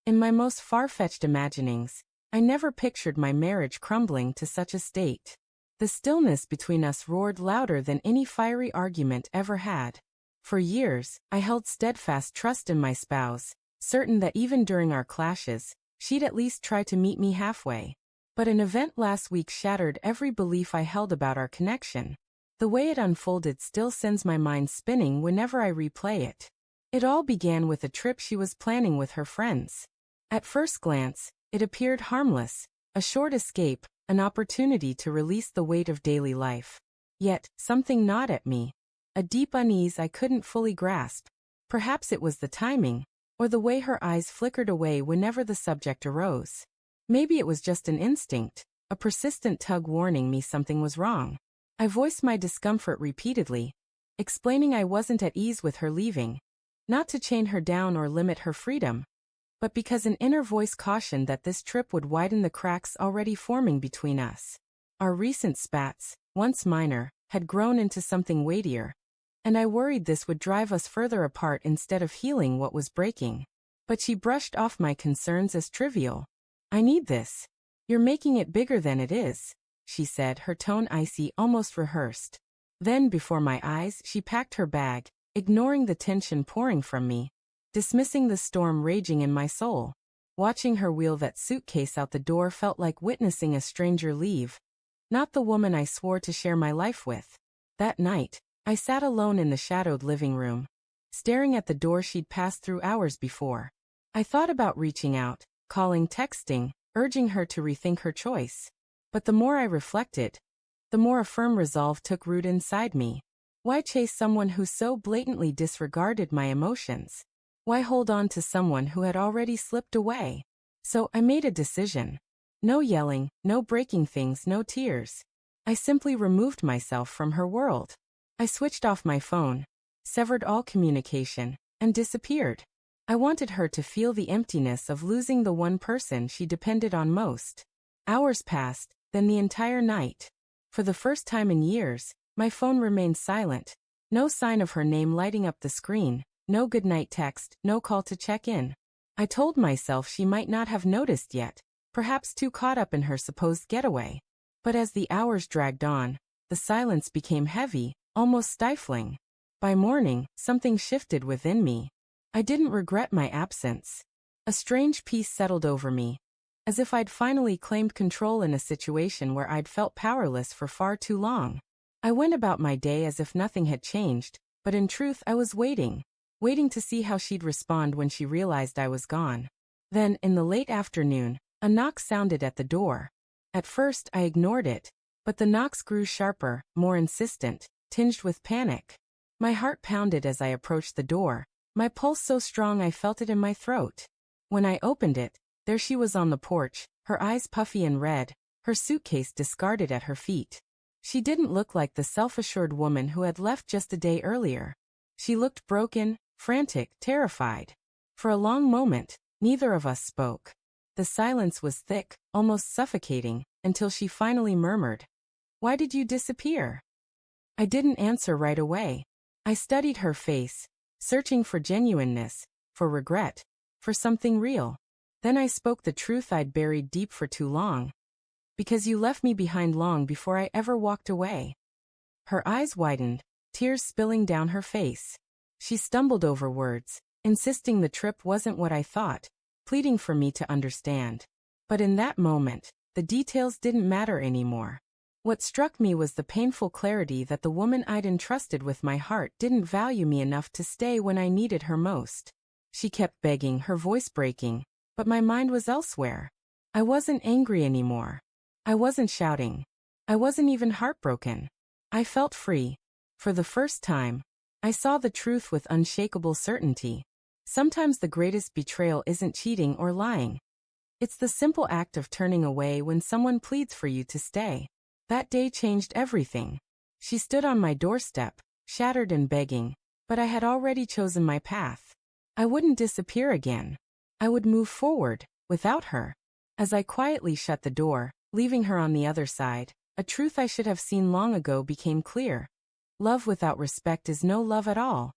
In my most far-fetched imaginings, I never pictured my marriage crumbling to such a state. The stillness between us roared louder than any fiery argument ever had. For years, I held steadfast trust in my spouse, certain that even during our clashes, she'd at least try to meet me halfway. But an event last week shattered every belief I held about our connection. The way it unfolded still sends my mind spinning whenever I replay it. It all began with a trip she was planning with her friends. At first glance, it appeared harmless, a short escape, an opportunity to release the weight of daily life. Yet, something gnawed at me. A deep unease I couldn't fully grasp. Perhaps it was the timing, or the way her eyes flickered away whenever the subject arose. Maybe it was just an instinct, a persistent tug warning me something was wrong. I voiced my discomfort repeatedly, explaining I wasn't at ease with her leaving, not to chain her down or limit her freedom, but because an inner voice cautioned that this trip would widen the cracks already forming between us. Our recent spats, once minor, had grown into something weightier, and I worried this would drive us further apart instead of healing what was breaking. But she brushed off my concerns as trivial. "I need this. You're making it bigger than it is," she said, her tone icy, almost rehearsed. Then, before my eyes, she packed her bag, ignoring the tension pouring from me, dismissing the storm raging in my soul. Watching her wheel that suitcase out the door felt like witnessing a stranger leave, not the woman I swore to share my life with. That night, I sat alone in the shadowed living room, staring at the door she'd passed through hours before. I thought about reaching out, calling, texting, urging her to rethink her choice. But the more I reflected, the more a firm resolve took root inside me. Why chase someone who so blatantly disregarded my emotions? Why hold on to someone who had already slipped away? So I made a decision. No yelling, no breaking things, no tears. I simply removed myself from her world. I switched off my phone, severed all communication, and disappeared. I wanted her to feel the emptiness of losing the one person she depended on most. Hours passed, then the entire night. For the first time in years, my phone remained silent. No sign of her name lighting up the screen, no goodnight text, no call to check in. I told myself she might not have noticed yet, perhaps too caught up in her supposed getaway. But as the hours dragged on, the silence became heavy, almost stifling. By morning, something shifted within me. I didn't regret my absence. A strange peace settled over me, as if I'd finally claimed control in a situation where I'd felt powerless for far too long. I went about my day as if nothing had changed, but in truth I was waiting to see how she'd respond when she realized I was gone. Then, in the late afternoon, a knock sounded at the door. At first I ignored it, but the knocks grew sharper, more insistent, tinged with panic. My heart pounded as I approached the door, my pulse so strong I felt it in my throat. When I opened it, there she was on the porch, her eyes puffy and red, her suitcase discarded at her feet. She didn't look like the self-assured woman who had left just a day earlier. She looked broken, frantic, terrified. For a long moment, neither of us spoke. The silence was thick, almost suffocating, until she finally murmured, "Why did you disappear?" I didn't answer right away. I studied her face, searching for genuineness, for regret, for something real. Then I spoke the truth I'd buried deep for too long. "Because you left me behind long before I ever walked away." Her eyes widened, tears spilling down her face. She stumbled over words, insisting the trip wasn't what I thought, pleading for me to understand. But in that moment, the details didn't matter anymore. What struck me was the painful clarity that the woman I'd entrusted with my heart didn't value me enough to stay when I needed her most. She kept begging, her voice breaking, but my mind was elsewhere. I wasn't angry anymore. I wasn't shouting. I wasn't even heartbroken. I felt free. For the first time, I saw the truth with unshakable certainty. Sometimes the greatest betrayal isn't cheating or lying. It's the simple act of turning away when someone pleads for you to stay. That day changed everything. She stood on my doorstep, shattered and begging, but I had already chosen my path. I wouldn't disappear again. I would move forward, without her. As I quietly shut the door, leaving her on the other side, a truth I should have seen long ago became clear. Love without respect is no love at all.